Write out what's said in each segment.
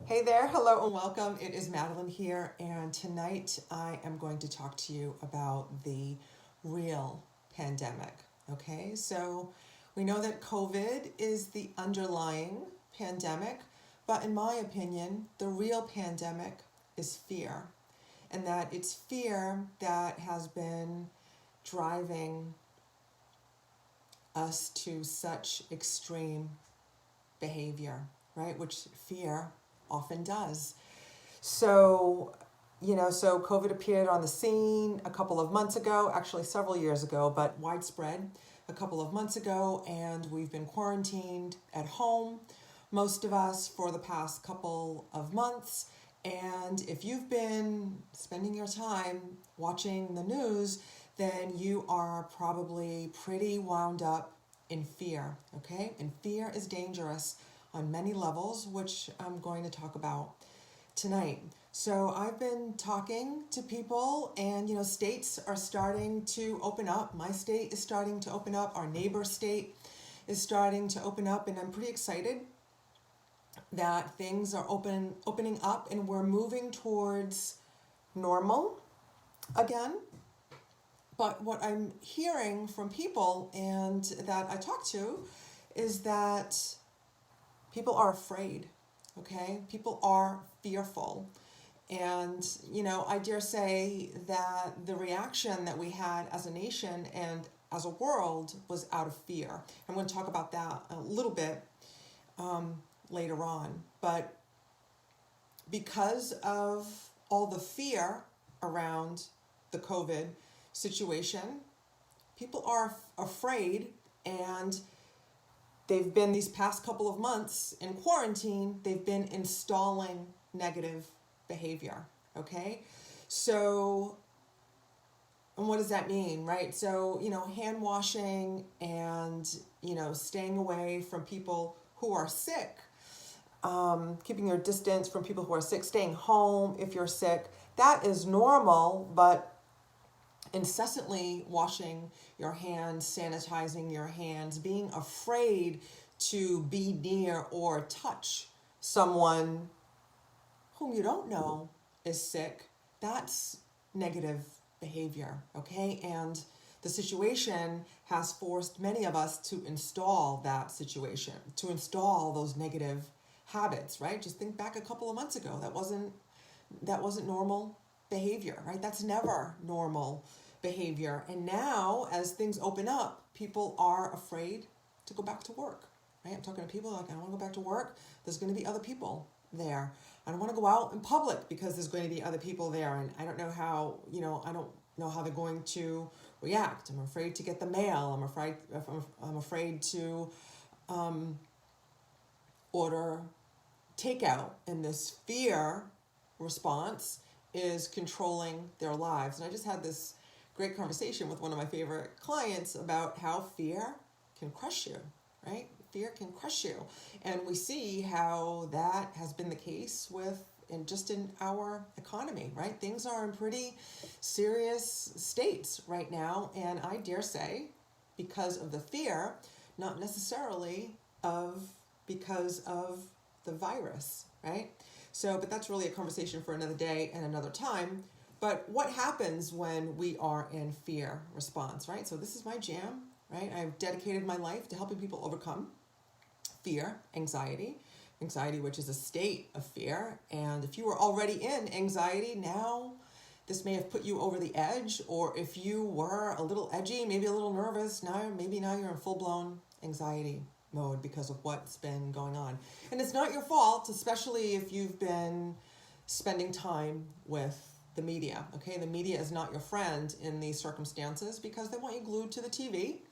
Hey there, hello and welcome. It is Madeline here, and tonight I am going to talk to you about the real pandemic. Okay, so we know that COVID is the underlying pandemic, but in my opinion, the real pandemic is fear, and that it's fear that has been driving us to such extreme behavior, right? Which fear often does. So COVID appeared on the scene a couple of months ago, actually several years ago, but widespread a couple of months ago, and we've been quarantined at home, most of us, for the past couple of months. And if you've been spending your time watching the news, then you are probably pretty wound up in fear, okay? And fear is dangerous on many levels, which I'm going to talk about tonight. So I've been talking to people, and states are starting to open up. My state is starting to open up. Our neighbor state is starting to open up, and I'm pretty excited that things are opening up, and we're moving towards normal again. But what I'm hearing from people and that I talk to is that people are afraid, okay? People are fearful. And, I dare say that the reaction that we had as a nation and as a world was out of fear. I'm going to talk about that a little bit later on. But because of all the fear around the COVID situation, people are afraid, and they've been, these past couple of months in quarantine, they've been installing negative behavior, okay? So, and what does that mean, right? So, hand washing and, staying away from people who are sick, keeping your distance from people who are sick, staying home if you're sick, that is normal, but incessantly washing your hands, sanitizing your hands, being afraid to be near or touch someone whom you don't know is sick, that's negative behavior, okay? And the situation has forced many of us to install that situation, to install those negative habits, right? Just think back a couple of months ago. That wasn't normal behavior, right? That's never normal behavior. And now, as things open up, people are afraid to go back to work, right? I'm talking to people like, I don't want to go back to work. There's going to be other people there. I don't want to go out in public because there's going to be other people there. And I don't know how, I don't know how they're going to react. I'm afraid to get the mail. I'm afraid to order takeout. And this fear response is controlling their lives. And I just had this great conversation with one of my favorite clients about how fear can crush you, right? Fear can crush you. And we see how that has been the case in our economy, right? Things are in pretty serious states right now. And I dare say, because of the fear, not necessarily because of the virus, right? So, but that's really a conversation for another day and another time. But what happens when we are in fear response, right? So this is my jam, right? I've dedicated my life to helping people overcome fear, anxiety, which is a state of fear. And if you were already in anxiety, now this may have put you over the edge. Or if you were a little edgy, maybe a little nervous, now you're in full-blown anxiety mode because of what's been going on. And it's not your fault, especially if you've been spending time with the media, okay? The media is not your friend in these circumstances because they want you glued to the TV,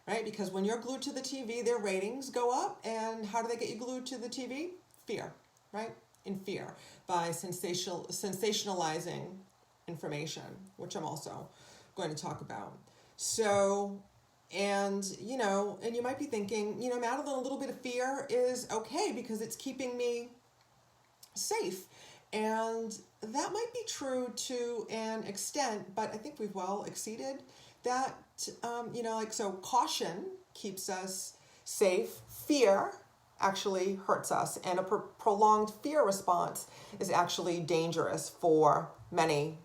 right? Because when you're glued to the TV, their ratings go up. And how do they get you glued to the TV? Fear, right? In fear, by sensationalizing information, which I'm also going to talk about. So, and you might be thinking, Madeline, a little bit of fear is okay because it's keeping me safe. And that might be true to an extent, but I think we've well exceeded that. So caution keeps us safe. Fear actually hurts us, and a prolonged fear response is actually dangerous for many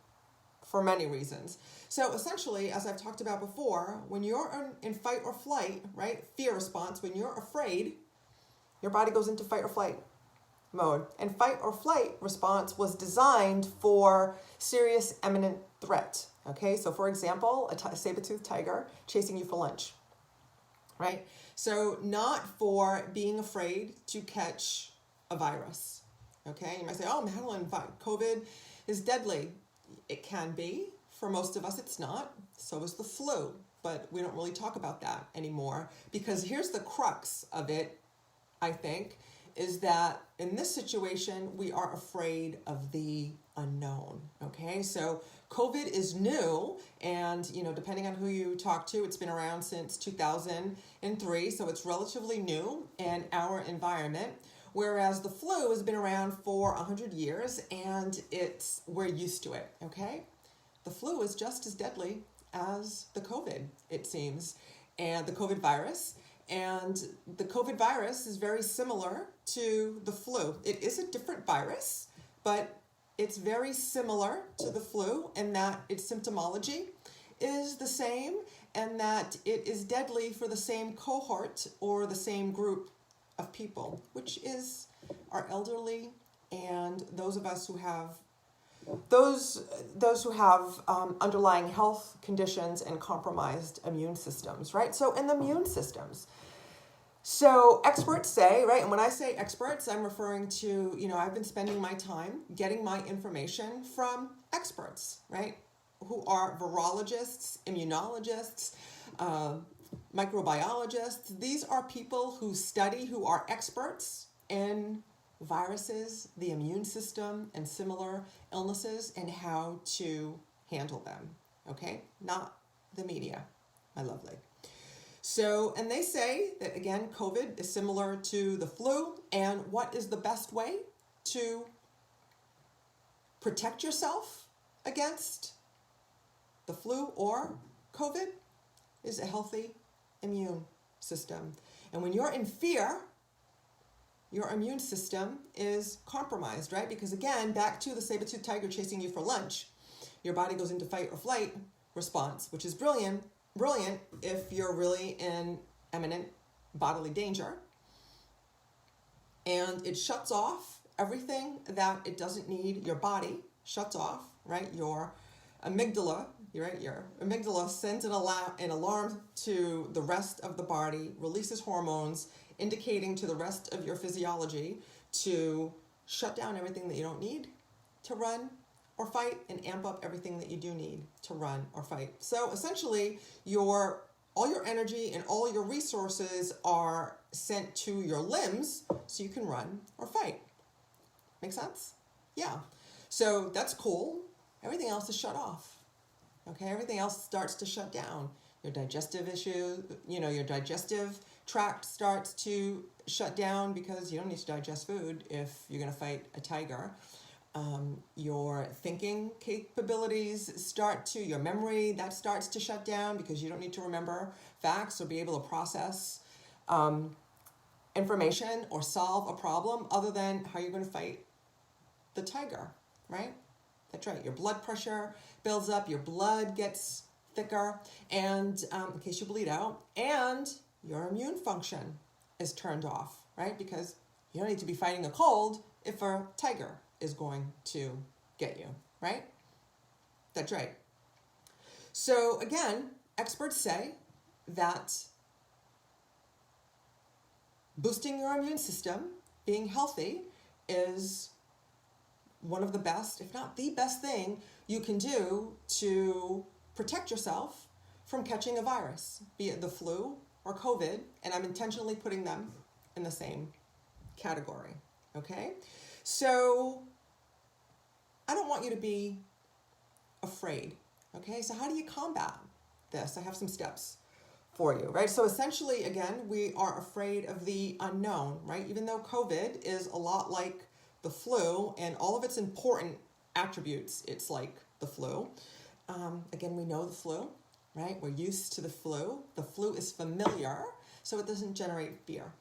reasons. So essentially, as I've talked about before, when you're in fight or flight, right, fear response, when you're afraid, your body goes into fight or flight mode. And fight or flight response was designed for serious imminent threat. Okay, so for example, a saber-toothed tiger chasing you for lunch, right? So not for being afraid to catch a virus. Okay, you might say, oh, Madeline, COVID is deadly. It can be. For most of us, it's not. So is the flu. But we don't really talk about that anymore, because here's the crux of it, I think, is that in this situation, we are afraid of the unknown. Okay, so COVID is new, and depending on who you talk to, it's been around since 2003, so it's relatively new in our environment. Whereas the flu has been around for 100 years, and we're used to it. Okay, the flu is just as deadly as the COVID, it seems, and the COVID virus. And the COVID virus is very similar to the flu. It is a different virus, but it's very similar to the flu in that its symptomology is the same, and that it is deadly for the same cohort or the same group of people, which is our elderly and those of us who have underlying health conditions and compromised immune systems, right? So in the immune systems, so experts say, right, and when I say experts, I'm referring to, I've been spending my time getting my information from experts, right, who are virologists, immunologists, microbiologists. These are people who are experts in viruses, the immune system, and similar illnesses, and how to handle them, okay? Not the media, my lovely. So, and they say that, again, COVID is similar to the flu, and what is the best way to protect yourself against the flu or COVID is a healthy immune system. And when you're in fear, your immune system is compromised, right? Because again, back to the saber-toothed tiger chasing you for lunch, your body goes into fight or flight response, which is brilliant if you're really in imminent bodily danger. And it shuts off everything that it doesn't need. Your body shuts off, right? Your amygdala, right? Your amygdala sends an alarm to the rest of the body, releases hormones, indicating to the rest of your physiology to shut down everything that you don't need to run or fight, and amp up everything that you do need to run or fight. So essentially, all your energy and all your resources are sent to your limbs so you can run or fight. Make sense? Yeah. So that's cool. Everything else is shut off. Okay, everything else starts to shut down. Your digestive issues, your digestive tract starts to shut down because you don't need to digest food if you're going to fight a tiger. Your thinking capabilities your memory, that starts to shut down because you don't need to remember facts or be able to process information or solve a problem other than how you're going to fight the tiger, right? That's right. Your blood pressure builds up, your blood gets thicker, and in case you bleed out, and your immune function is turned off, right? Because you don't need to be fighting a cold if a tiger is going to get you, right? That's right. So again, experts say that boosting your immune system, being healthy, is one of the best, if not the best thing you can do to protect yourself from catching a virus, be it the flu or COVID, and I'm intentionally putting them in the same category, okay? So I don't want you to be afraid, okay? So how do you combat this? I have some steps for you, right? So essentially, again, we are afraid of the unknown, right? Even though COVID is a lot like the flu and all of its important attributes, it's like the flu. Again, we know the flu, right? We're used to the flu. The flu is familiar, so it doesn't generate fear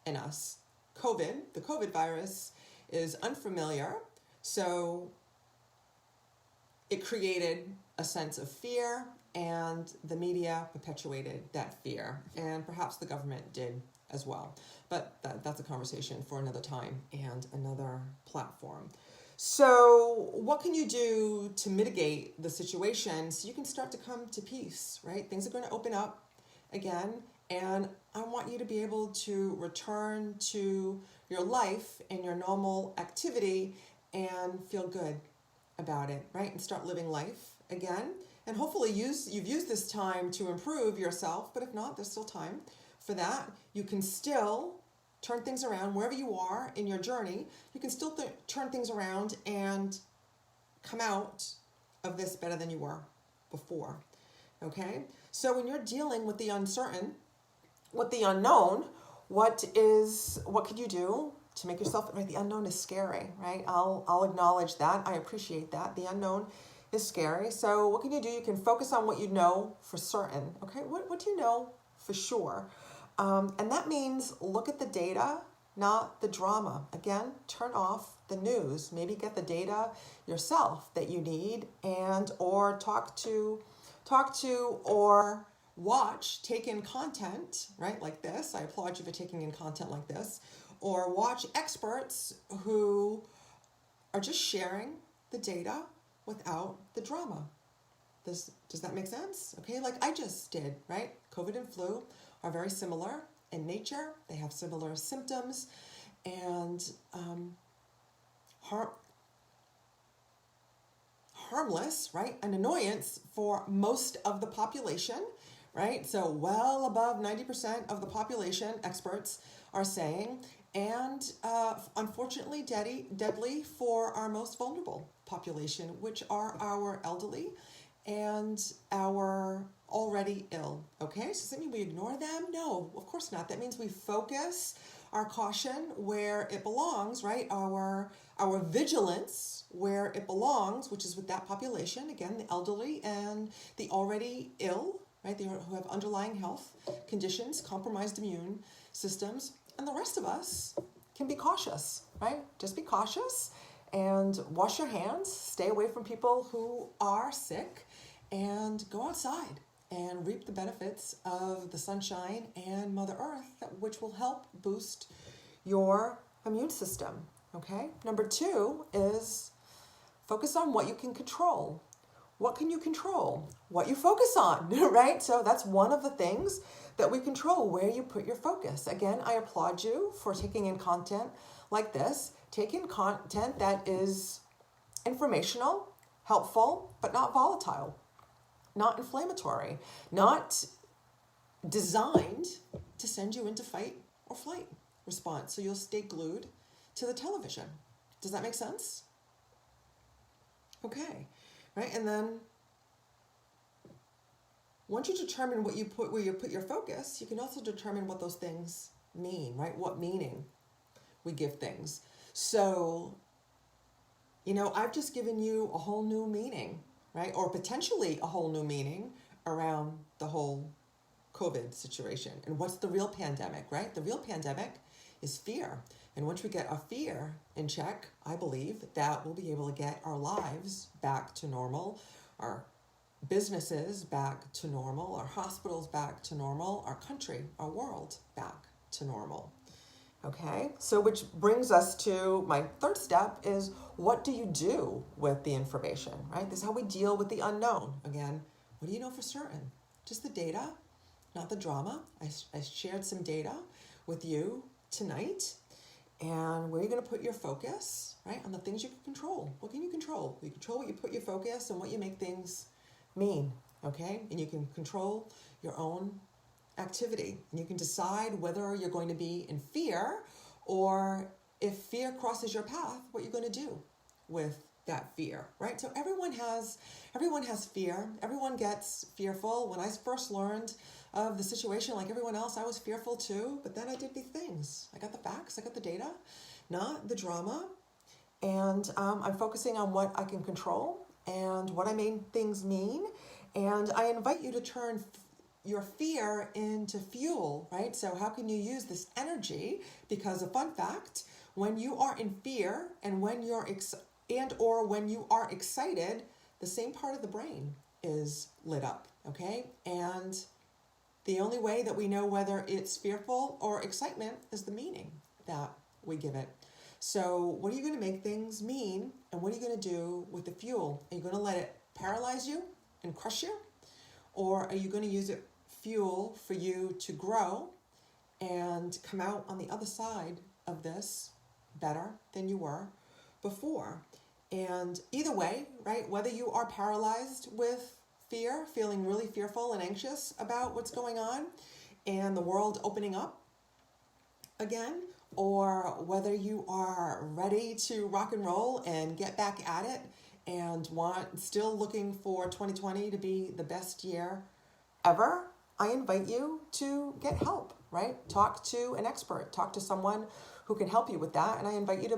in us. COVID, the COVID virus, is unfamiliar. So it created a sense of fear, and the media perpetuated that fear. And perhaps the government did as well. But that's a conversation for another time and another platform. So what can you do to mitigate the situation so you can start to come to peace, right? Things are going to open up again, and I want you to be able to return to your life and your normal activity and feel good about it, right? And start living life again. And hopefully you've used this time to improve yourself, but if not, there's still time for that. You can still turn things around wherever you are in your journey. You can still turn things around and come out of this better than you were before. Okay? So when you're dealing with the uncertain, with the unknown, what could you do to make yourself, right? The unknown is scary, right? I'll acknowledge that. I appreciate that. The unknown is scary. So what can you do? You can focus on what you know for certain. Okay? What do you know for sure? And that means look at the data, not the drama. Again, turn off the news. Maybe get the data yourself that you need, and or talk to or watch, take in content, right? Like this. I applaud you for taking in content like this. Or watch experts who are just sharing the data without the drama. Does that make sense? Okay, like I just did, right? COVID and flu are very similar in nature. They have similar symptoms and harmless, right? An annoyance for most of the population, right? So well above 90% of the population, experts are saying, and unfortunately deadly for our most vulnerable population, which are our elderly and our already ill. Okay, so does that mean we ignore them? No, of course not. That means we focus our caution where it belongs, right? Our vigilance where it belongs, which is with that population, again, the elderly and the already ill, right? Who have underlying health conditions, compromised immune systems, and the rest of us can be cautious, right? Just be cautious and wash your hands, stay away from people who are sick, and go outside and reap the benefits of the sunshine and Mother Earth, which will help boost your immune system, okay? Number 2 is focus on what you can control. What can you control? What you focus on, right? So that's one of the things that we control, where you put your focus. Again, I applaud you for taking in content like this. Take in content that is informational, helpful, but not volatile, not inflammatory, not designed to send you into fight or flight response. So you'll stay glued to the television. Does that make sense? Okay, right? And then once you determine where you put your focus, you can also determine what those things mean, right? What meaning we give things. So, I've just given you a whole new meaning, right? Or potentially a whole new meaning around the whole COVID situation. And what's the real pandemic, right? The real pandemic is fear. And once we get our fear in check, I believe that we'll be able to get our lives back to normal, our businesses back to normal, our hospitals back to normal, our country, our world back to normal. Okay, so which brings us to my third step is, what do you do with the information, right? This is how we deal with the unknown. Again, what do you know for certain? Just the data, not the drama. I shared some data with you tonight. And where you're going to put your focus, right, on the things you can control. What can you control? You control what you put your focus and what you make things mean, okay? And you can control your own activity. And you can decide whether you're going to be in fear, or if fear crosses your path, what you're going to do with that fear, right? So everyone has fear. Everyone gets fearful. When I first learned of the situation, like everyone else, I was fearful too, but then I did these things. I got the facts, I got the data, not the drama, and I'm focusing on what I can control and what I made things mean. And I invite you to turn your fear into fuel, right? So how can you use this energy? Because a fun fact, when you are in fear and when you're when you are excited, the same part of the brain is lit up, okay? And the only way that we know whether it's fearful or excitement is the meaning that we give it. So what are you going to make things mean, and what are you going to do with the fuel? Are you going to let it paralyze you and crush you? Or are you going to use it fuel for you to grow and come out on the other side of this better than you were before? And either way, right, whether you are paralyzed with fear, feeling really fearful and anxious about what's going on and the world opening up again, or whether you are ready to rock and roll and get back at it and still looking for 2020 to be the best year ever, I invite you to get help, right? Talk to an expert, talk to someone who can help you with that. And I invite you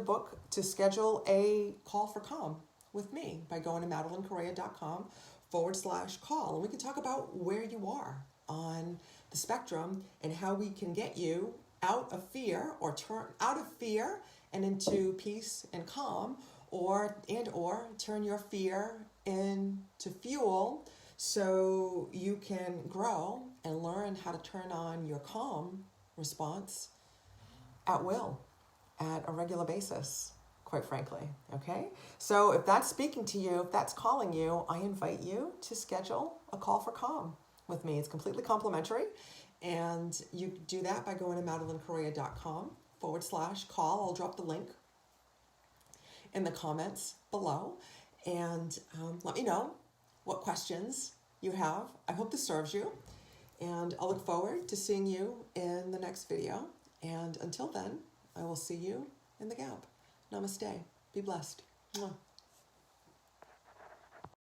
to schedule a call for calm with me by going to MadelynCorrea.com/call. And we can talk about where you are on the spectrum and how we can get you out of fear, or turn out of fear and into peace and calm, or turn your fear into fuel so you can grow and learn how to turn on your calm response at will, at a regular basis, quite frankly, okay? So if that's speaking to you, if that's calling you, I invite you to schedule a call for calm with me. It's completely complimentary, and you do that by going to MadelynCorrea.com/call. I'll drop the link in the comments below, and let me know what questions you have. I hope this serves you, and I'll look forward to seeing you in the next video. And until then, I will see you in the gap. Namaste. Be blessed. Mwah.